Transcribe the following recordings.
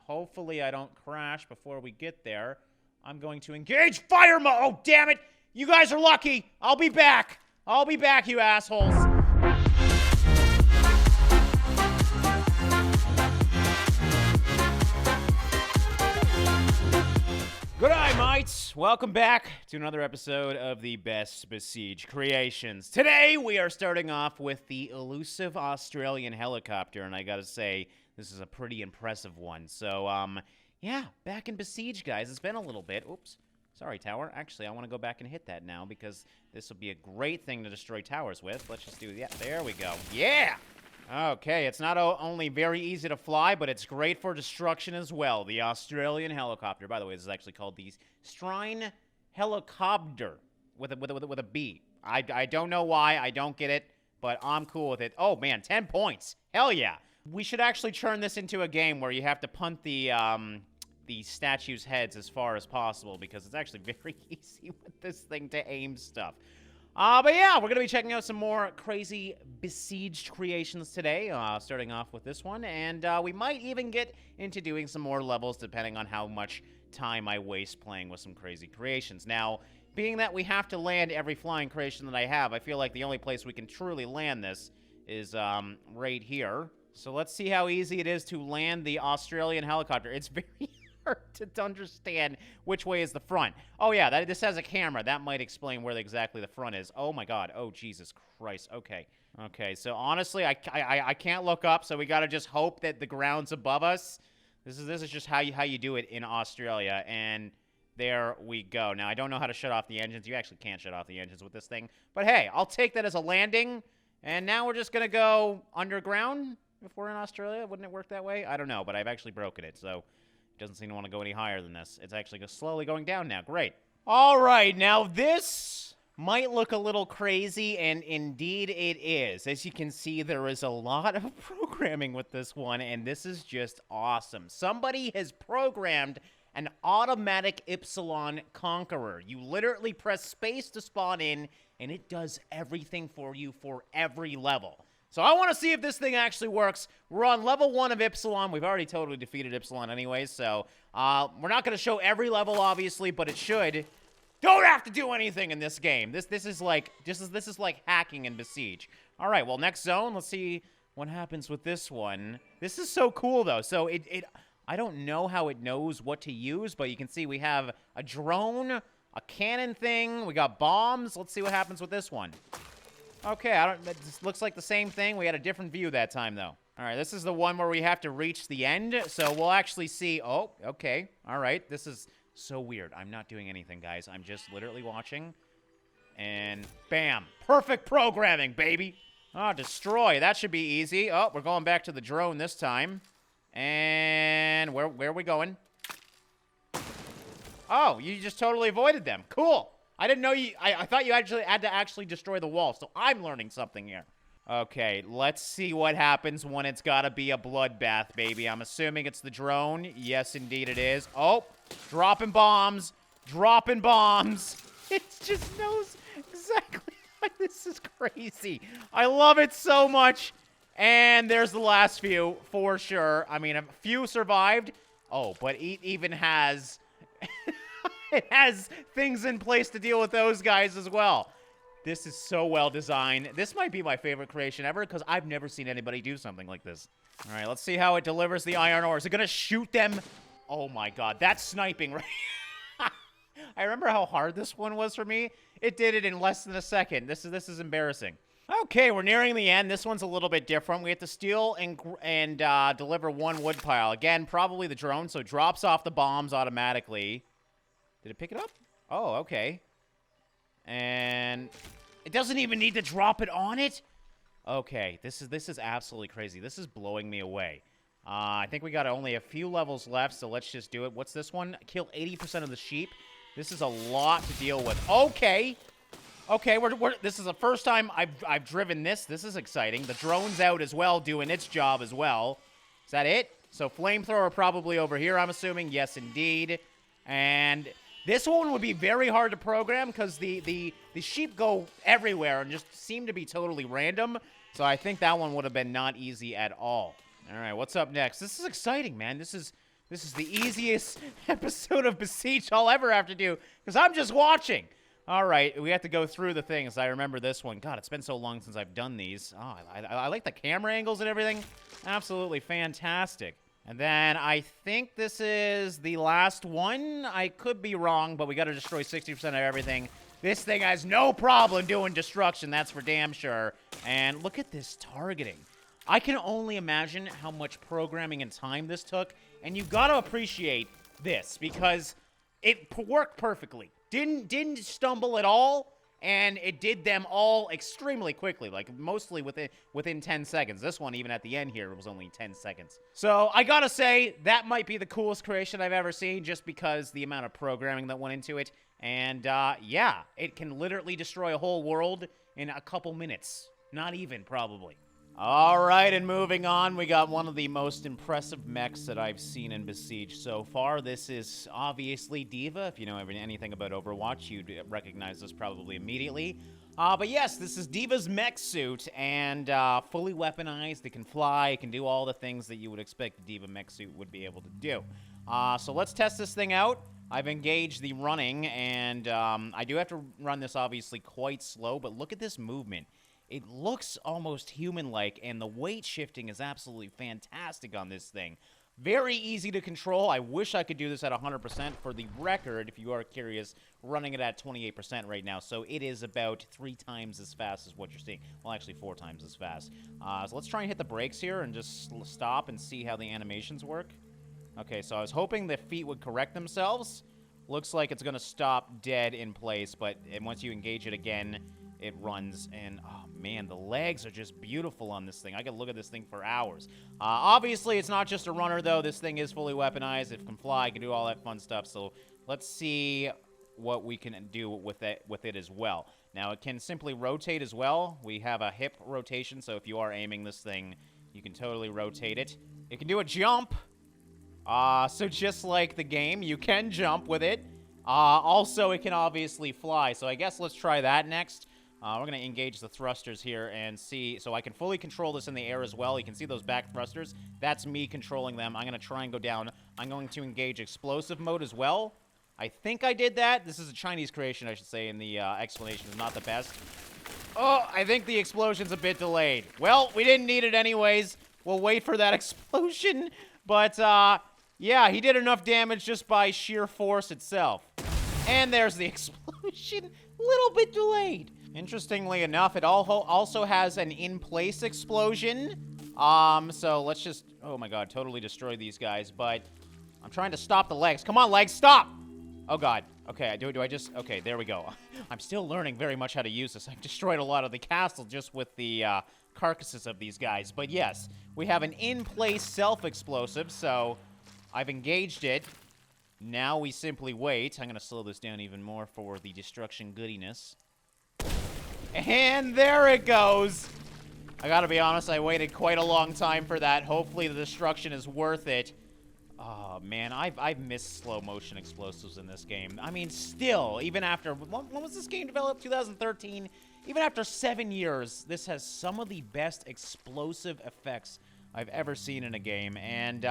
hopefully I don't crash before we get there. I'm going to engage fire mode. Oh, damn it. You guys are lucky. I'll be back. I'll be back, you assholes. G'day, mates. Welcome back to another episode of the best Besiege Creations. Today, we are starting off with the elusive Australian helicopter, and I gotta say, this is a pretty impressive one. So, yeah, back in Besiege, guys. It's been a little bit. Oops. Sorry, tower. Actually, I want to go back and hit that now because this will be a great thing to destroy towers with. Let's just do that. There we go. Yeah! Okay, it's not only very easy to fly, but it's great for destruction as well. The Australian helicopter. By the way, this is actually called the Strine Helicopter with a B. I don't know why. I don't get it, but I'm cool with it. Oh, man, 10 points. Hell yeah. We should actually turn this into a game where you have to punt the statues' heads as far as possible because it's actually very easy with this thing to aim stuff. But yeah, we're going to be checking out some more crazy besieged creations today, starting off with this one, and we might even get into doing some more levels depending on how much time I waste playing with some crazy creations. Now, being that we have to land every flying creation that I have, I feel like the only place we can truly land this is right here. So let's see how easy it is to land the Australian helicopter. It's very hard to understand which way is the front. Oh, yeah, this has a camera. That might explain where exactly the front is. Oh, my God. Oh, Jesus Christ. Okay. Okay, so honestly, I can't look up, so we got to just hope that the ground's above us. This is just how you do it in Australia, and there we go. Now, I don't know how to shut off the engines. You actually can't shut off the engines with this thing. But, hey, I'll take that as a landing, and now we're just going to go underground. If we're in Australia, wouldn't it work that way? I don't know, but I've actually broken it, so it doesn't seem to want to go any higher than this. It's actually slowly going down now. Great. All right, now this might look a little crazy, and indeed it is. As you can see, there is a lot of programming with this one, and this is just awesome. Somebody has programmed an automatic Epsilon Conqueror. You literally press space to spawn in, and it does everything for you for every level. So I want to see if this thing actually works. We're on level 1 of Epsilon. We've already totally defeated Epsilon anyways, so we're not going to show every level, obviously, but it should. Don't have to do anything in this game. This is like hacking in Besiege. All right, well, next zone. Let's see what happens with this one. This is so cool, though. So I don't know how it knows what to use, but you can see we have a drone, a cannon thing. We got bombs. Let's see what happens with this one. Okay, it looks like the same thing. We had a different view that time, though. All right, this is the one where we have to reach the end, so we'll actually see. Oh, okay. All right, this is so weird. I'm not doing anything, guys. I'm just literally watching, and bam. Perfect programming, baby. Oh, destroy. That should be easy. Oh, we're going back to the drone this time. And where are we going? Oh, you just totally avoided them. Cool. I didn't know I thought you actually had to destroy the wall, so I'm learning something here. Okay, let's see what happens when it's gotta be a bloodbath, baby. I'm assuming it's the drone. Yes, indeed it is. Oh, dropping bombs. Dropping bombs. It just knows exactly why this is crazy. I love it so much. And there's the last few, for sure. I mean, a few survived. Oh, but it even has... It has things in place to deal with those guys as well. This is so well designed. This might be my favorite creation ever because I've never seen anybody do something like this. All right, let's see how it delivers the iron ore. Is it going to shoot them? Oh, my God. That's sniping, right? I remember how hard this one was for me. It did it in less than a second. This is embarrassing. Okay, we're nearing the end. This one's a little bit different. We have to steal and deliver one wood pile. Again, probably the drone, so it drops off the bombs automatically. Did it pick it up? Oh, okay. And it doesn't even need to drop it on it? Okay, this is absolutely crazy. This is blowing me away. I think we got only a few levels left, so let's just do it. What's this one? Kill 80% of the sheep. This is a lot to deal with. Okay. Okay, this is the first time I've driven this. This is exciting. The drone's out as well, doing its job as well. Is that it? So flamethrower probably over here, I'm assuming. Yes, indeed. And this one would be very hard to program because the sheep go everywhere and just seem to be totally random. So I think that one would have been not easy at all. All right, what's up next? This is exciting, man. This is This is the easiest episode of Besiege I'll ever have to do, because I'm just watching. All right, we have to go through the things. I remember this one. God, it's been so long since I've done these. Oh, I like the camera angles and everything. Absolutely fantastic. And then I think this is the last one. I could be wrong, but we got to destroy 60% of everything. This thing has no problem doing destruction, that's for damn sure. And look at this targeting. I can only imagine how much programming and time this took, and you got to appreciate this because it worked perfectly. Didn't stumble at all, and it did them all extremely quickly, like mostly within 10 seconds. This one, even at the end here, was only 10 seconds. So I gotta say, that might be the coolest creation I've ever seen, just because the amount of programming that went into it. And yeah, it can literally destroy a whole world in a couple minutes. Not even, probably. All right, and moving on, we got one of the most impressive mechs that I've seen in Besiege so far. This is obviously Deva. If you know anything about Overwatch, you'd recognize this probably immediately. But yes, this is Deva's mech suit, and fully weaponized. It can fly. It can do all the things that you would expect the Deva mech suit would be able to do. So let's test this thing out. I've engaged the running, and I do have to run this obviously quite slow, but look at this movement. It looks almost human-like, and the weight shifting is absolutely fantastic on this thing. Very easy to control. I wish I could do this at 100%. For the record, if you are curious, running it at 28% right now, so it is about 3 times as fast as what you're seeing. Well, actually 4 times as fast. So let's try and hit the brakes here and just stop and see how the animations work. Okay, so I was hoping the feet would correct themselves. Looks like it's going to stop dead in place, but once you engage it again, it runs, and oh man, the legs are just beautiful on this thing. I could look at this thing for hours. Obviously, it's not just a runner, though. This thing is fully weaponized. It can fly, it can do all that fun stuff, so let's see what we can do with it as well. Now, it can simply rotate as well. We have a hip rotation, so if you are aiming this thing, you can totally rotate it. It can do a jump. So just like the game, you can jump with it. Also, it can obviously fly, so I guess let's try that next. We're going to engage the thrusters here and see. So I can fully control this in the air as well. You can see those back thrusters. That's me controlling them. I'm going to try and go down. I'm going to engage explosive mode as well. I think I did that. This is a Chinese creation, I should say, and the explanation is not the best. Oh, I think the explosion's a bit delayed. Well, we didn't need it anyways. We'll wait for that explosion. But, yeah, he did enough damage just by sheer force itself. And there's the explosion. A little bit delayed. Interestingly enough, it also has an in-place explosion. So let's just, oh my god, totally destroy these guys. But I'm trying to stop the legs. Come on, legs, stop! Oh god. Okay, do I just, okay, there we go. I'm still learning very much how to use this. I've destroyed a lot of the castle just with the carcasses of these guys. But yes, we have an in-place self-explosive, so I've engaged it. Now we simply wait. I'm going to slow this down even more for the destruction goodiness. And there it goes. I gotta be honest, I waited quite a long time for that. Hopefully the destruction is worth it. Oh, man, I've missed slow motion explosives in this game. I mean, still, even after, when was this game developed? 2013? Even after 7 years, this has some of the best explosive effects I've ever seen in a game. And,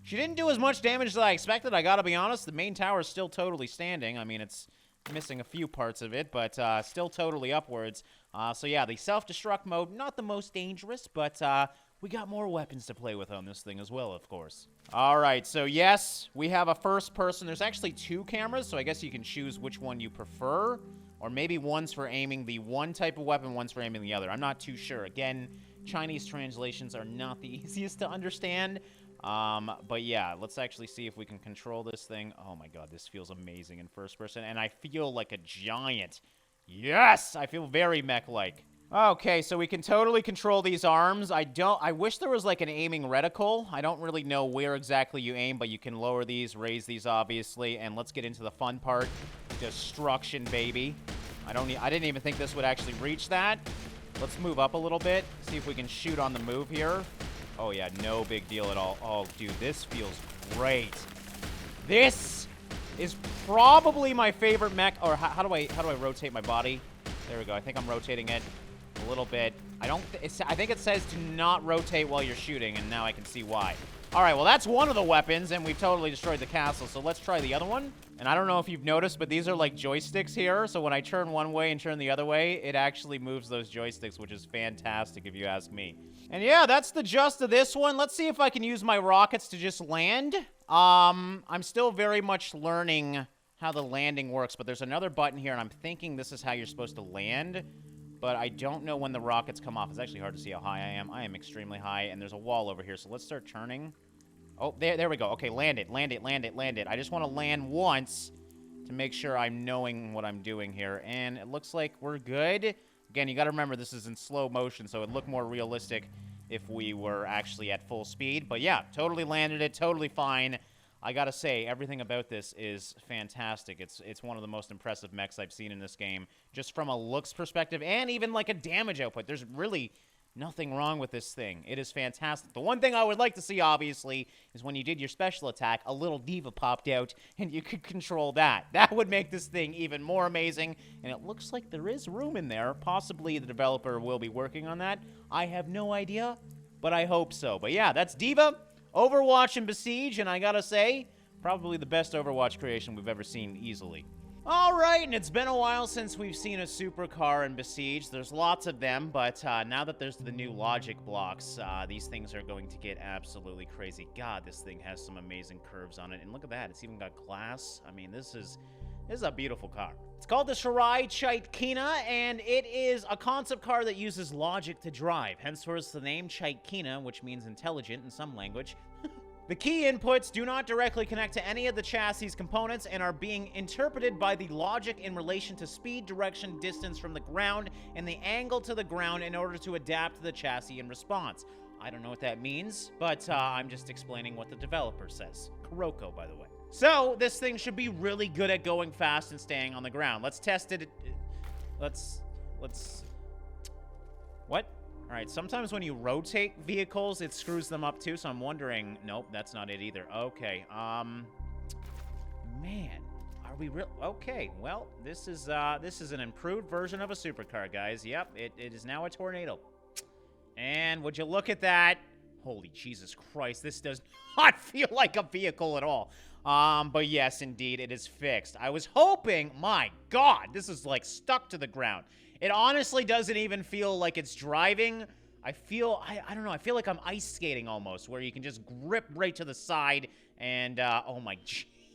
she didn't do as much damage as I expected, I gotta be honest. The main tower is still totally standing. I mean, it's missing a few parts of it, but still totally upwards. So yeah, the self-destruct mode, not the most dangerous, but we got more weapons to play with on this thing as well, of course. All right, so yes, we have a first person. There's actually 2 cameras, so I guess you can choose which one you prefer, or maybe one's for aiming the one type of weapon, one's for aiming the other. I'm not too sure. Again, Chinese translations are not the easiest to understand. But yeah, let's actually see if we can control this thing. Oh my god, this feels amazing in first person, and I feel like a giant. Yes! I feel very mech-like. Okay, so we can totally control these arms. I wish there was like an aiming reticle. I don't really know where exactly you aim, but you can lower these, raise these, obviously, and let's get into the fun part. Destruction, baby. I didn't even think this would actually reach that. Let's move up a little bit, see if we can shoot on the move here. Oh, yeah, no big deal at all. Oh, dude, this feels great. This is probably my favorite mech. Or how do I rotate my body? There we go. I think I'm rotating it a little bit. I think it says to not rotate while you're shooting, and now I can see why. All right, well, that's one of the weapons, and we've totally destroyed the castle, so let's try the other one. And I don't know if you've noticed, but these are like joysticks here, so when I turn one way and turn the other way, it actually moves those joysticks, which is fantastic if you ask me. And yeah, that's the gist of this one. Let's see if I can use my rockets to just land. I'm still very much learning how the landing works, but there's another button here, and I'm thinking this is how you're supposed to land. But I don't know when the rockets come off. It's actually hard to see how high I am. I am extremely high, and there's a wall over here, so let's start turning. Oh, there we go. Okay, land it. I just want to land once to make sure I'm knowing what I'm doing here. And it looks like we're good. Again, you got to remember this is in slow motion, so it'd look more realistic if we were actually at full speed. But yeah, totally landed it. Totally fine. I gotta say, everything about this is fantastic. It's one of the most impressive mechs I've seen in this game, just from a looks perspective and even like a damage output. There's really nothing wrong with this thing. It is fantastic. The one thing I would like to see, obviously, is when you did your special attack, a little Deva popped out, and you could control that. That would make this thing even more amazing, and it looks like there is room in there. Possibly the developer will be working on that. I have no idea, but I hope so. But yeah, that's Deva, Overwatch, and Besiege, and I gotta say, probably the best Overwatch creation we've ever seen easily. Alright, and it's been a while since we've seen a supercar in Besiege. There's lots of them, but now that there's the new logic blocks, these things are going to get absolutely crazy. God, this thing has some amazing curves on it, and look at that, it's even got glass. I mean, this is a beautiful car. It's called the Drae Chaitkina, and it is a concept car that uses logic to drive. Henceforth, the name Chaitkina, which means intelligent in some language. The key inputs do not directly connect to any of the chassis components and are being interpreted by the logic in relation to speed, direction, distance from the ground, and the angle to the ground in order to adapt to the chassis in response. I don't know what that means, but I'm just explaining what the developer says. Kuroko, by the way. So, this thing should be really good at going fast and staying on the ground. Let's test it. What? Alright, sometimes when you rotate vehicles, it screws them up too, so I'm wondering... Nope, that's not it either. Okay, man. Are we real... Okay, well, this is an improved version of a supercar, guys. Yep, it is now a tornado. And would you look at that? Holy Jesus Christ, this does not feel like a vehicle at all. But yes, indeed, it is fixed. I was hoping... My God, this is, like, stuck to the ground. It honestly doesn't even feel like it's driving. I don't know, I feel like I'm ice skating almost, where you can just grip right to the side, and, oh my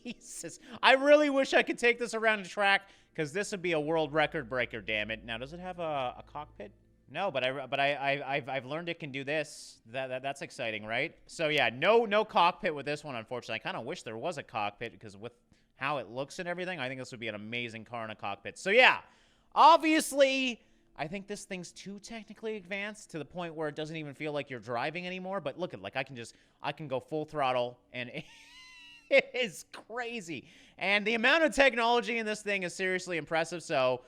Jesus. I really wish I could take this around the track, because this would be a world record breaker, damn it. Now, does it have a cockpit? No, but I've learned it can do this. That's exciting, right? So yeah, no cockpit with this one, unfortunately. I kind of wish there was a cockpit, because with how it looks and everything, I think this would be an amazing car in a cockpit. So yeah. Obviously, I think this thing's too technically advanced to the point where it doesn't even feel like you're driving anymore. But look at, like, I can go full throttle, and it is crazy. And the amount of technology in this thing is seriously impressive. So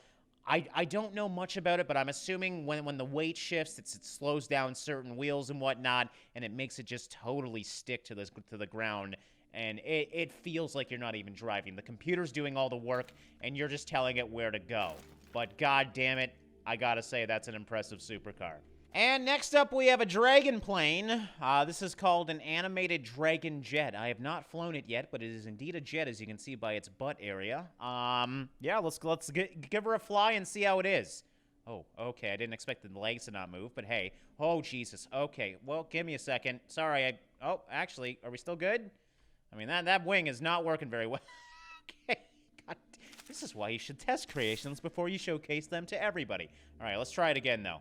I don't know much about it, but I'm assuming when the weight shifts, it slows down certain wheels and whatnot, and it makes it just totally stick to the ground. And it feels like you're not even driving. The computer's doing all the work, and you're just telling it where to go. But god damn it, I gotta say, that's an impressive supercar. And next up, we have a dragon plane. This is called an animated dragon jet. I have not flown it yet, but it is indeed a jet, as you can see by its butt area. Yeah, let's give her a fly and see how it is. Oh, okay, I didn't expect the legs to not move, but hey. Oh, Jesus. Okay, well, give me a second. Sorry, oh, actually, are we still good? I mean, that wing is not working very well. Okay. God, this is why you should test creations before you showcase them to everybody. All right, let's try it again, though.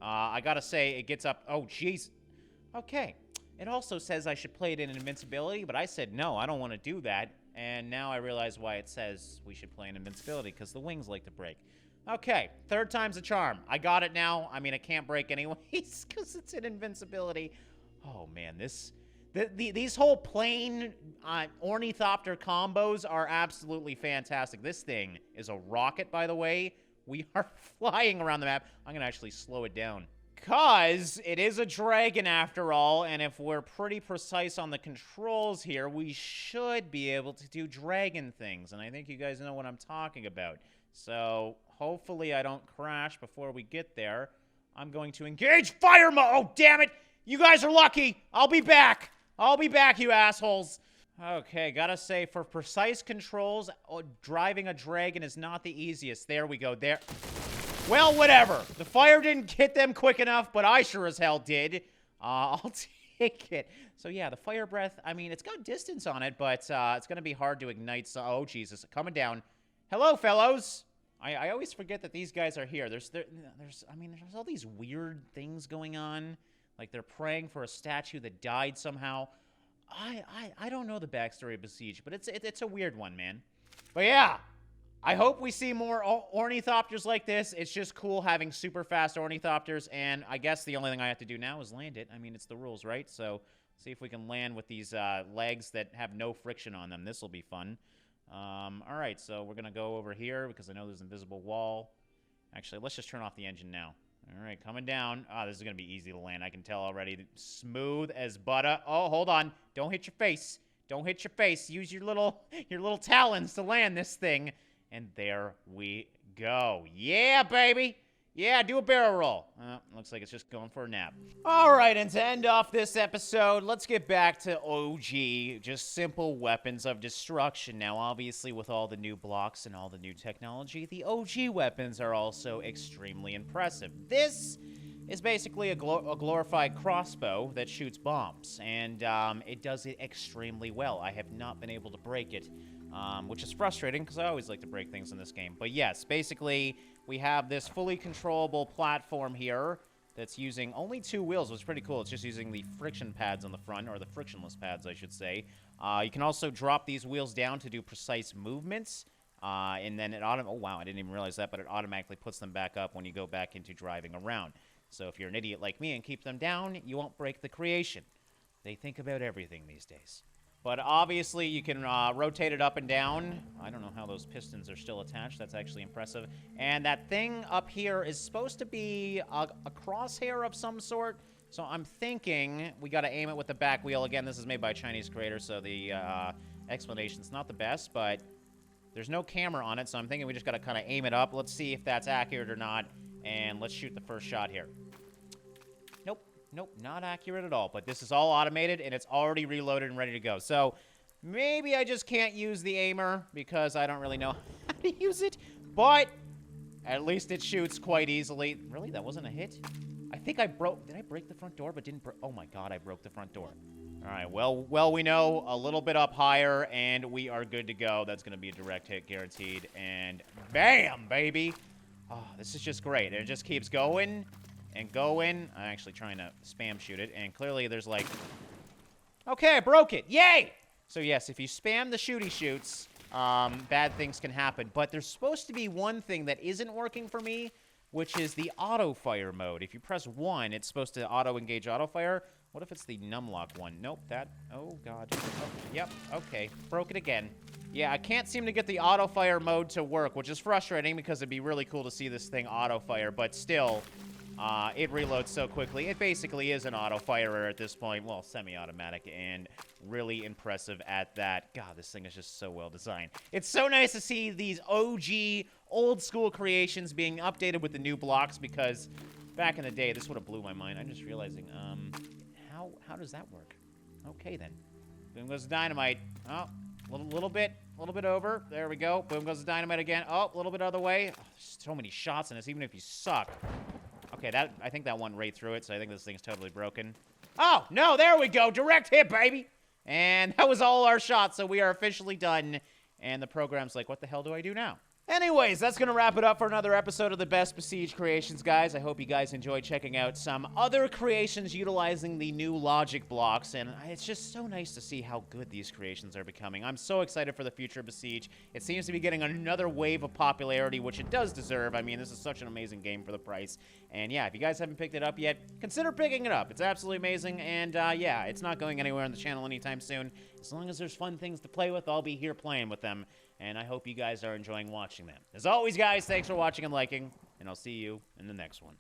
I gotta say, it gets up... Oh, jeez. Okay. It also says I should play it in invincibility, but I said no, I don't want to do that. And now I realize why it says we should play in invincibility, because the wings like to break. Okay, third time's a charm. I got it now. I mean, it can't break anyways, because it's in invincibility. Oh, man, these whole plane ornithopter combos are absolutely fantastic. This thing is a rocket, by the way. We are flying around the map. I'm going to actually slow it down. Because it is a dragon after all, and if we're pretty precise on the controls here, we should be able to do dragon things. And I think you guys know what I'm talking about. So hopefully I don't crash before we get there. I'm going to engage fire mode. Oh, damn it. You guys are lucky. I'll be back. I'll be back, you assholes. Okay, gotta say, for precise controls, driving a dragon is not the easiest. There we go, there. Well, whatever. The fire didn't hit them quick enough, but I sure as hell did. I'll take it. So yeah, the fire breath, I mean, it's got distance on it, but it's gonna be hard to ignite. So, oh, Jesus, coming down. Hello, fellows. I always forget that these guys are here. There's all these weird things going on. Like they're praying for a statue that died somehow. I don't know the backstory of Besiege, but it's a weird one, man. But yeah, I hope we see more ornithopters like this. It's just cool having super fast ornithopters, and I guess the only thing I have to do now is land it. I mean, it's the rules, right? So see if we can land with these legs that have no friction on them. This will be fun. All right, so we're gonna go over here because I know there's an invisible wall. Actually, let's just turn off the engine now. All right, coming down. Ah, this is going to be easy to land. I can tell already. Smooth as butter. Oh, hold on. Don't hit your face. Don't hit your face. Use your little talons to land this thing. And there we go. Yeah, baby. Yeah, do a barrel roll. Looks like it's just going for a nap. All right, and to end off this episode, let's get back to OG, just simple weapons of destruction. Now, obviously, with all the new blocks and all the new technology, the OG weapons are also extremely impressive. This is basically a glorified crossbow that shoots bombs, and it does it extremely well. I have not been able to break it, which is frustrating because I always like to break things in this game. But yes, basically, we have this fully controllable platform here that's using only 2 wheels, which is pretty cool. It's just using the friction pads on the front, or the frictionless pads, I should say. You can also drop these wheels down to do precise movements, and then it oh wow, I didn't even realize that, but it automatically puts them back up when you go back into driving around. So if you're an idiot like me and keep them down, you won't break the creation. They think about everything these days. But obviously, you can rotate it up and down. I don't know how those pistons are still attached. That's actually impressive. And that thing up here is supposed to be a crosshair of some sort. So I'm thinking we got to aim it with the back wheel. Again, this is made by a Chinese creator, so the explanation's not the best. But there's no camera on it, so I'm thinking we just got to kind of aim it up. Let's see if that's accurate or not. And let's shoot the first shot here. Nope, not accurate at all. But this is all automated, and it's already reloaded and ready to go. So maybe I just can't use the aimer because I don't really know how to use it. But at least it shoots quite easily. Really? That wasn't a hit? I think I broke... Did I break the front door but didn't break... Oh, my God, I broke the front door. All right, well, we know a little bit up higher, and we are good to go. That's going to be a direct hit, guaranteed. And bam, baby. Oh, this is just great. It just keeps going and going. I'm actually trying to spam shoot it, and clearly there's like... Okay, I broke it. Yay! So yes, if you spam the shooty shoots, bad things can happen. But there's supposed to be one thing that isn't working for me, which is the auto-fire mode. If you press 1, it's supposed to auto-engage auto-fire. What if it's the numlock one? Nope, that... Oh, God. Oh, yep, okay. Broke it again. Yeah, I can't seem to get the auto-fire mode to work, which is frustrating because it'd be really cool to see this thing auto-fire, but still... it reloads so quickly. It basically is an auto-firer at this point. Well, semi-automatic, and really impressive at that. God, this thing is just so well designed. It's so nice to see these OG, old-school creations being updated with the new blocks, because back in the day, this would have blew my mind. I'm just realizing, how does that work? Okay, then. Boom goes the dynamite. Oh, a little bit over. There we go. Boom goes the dynamite again. Oh, a little bit other way. Oh, there's so many shots in this, even if you suck. Okay, I think that went right through it, so I think this thing's totally broken. Oh, no, there we go. Direct hit, baby. And that was all our shots, so we are officially done. And the program's like, what the hell do I do now? Anyways, that's going to wrap it up for another episode of the Best Besiege Creations, guys. I hope you guys enjoyed checking out some other creations utilizing the new logic blocks, and it's just so nice to see how good these creations are becoming. I'm so excited for the future of Besiege. It seems to be getting another wave of popularity, which it does deserve. I mean, this is such an amazing game for the price. And yeah, if you guys haven't picked it up yet, consider picking it up. It's absolutely amazing, and yeah, it's not going anywhere on the channel anytime soon. As long as there's fun things to play with, I'll be here playing with them. And I hope you guys are enjoying watching them. As always, guys, thanks for watching and liking, and I'll see you in the next one.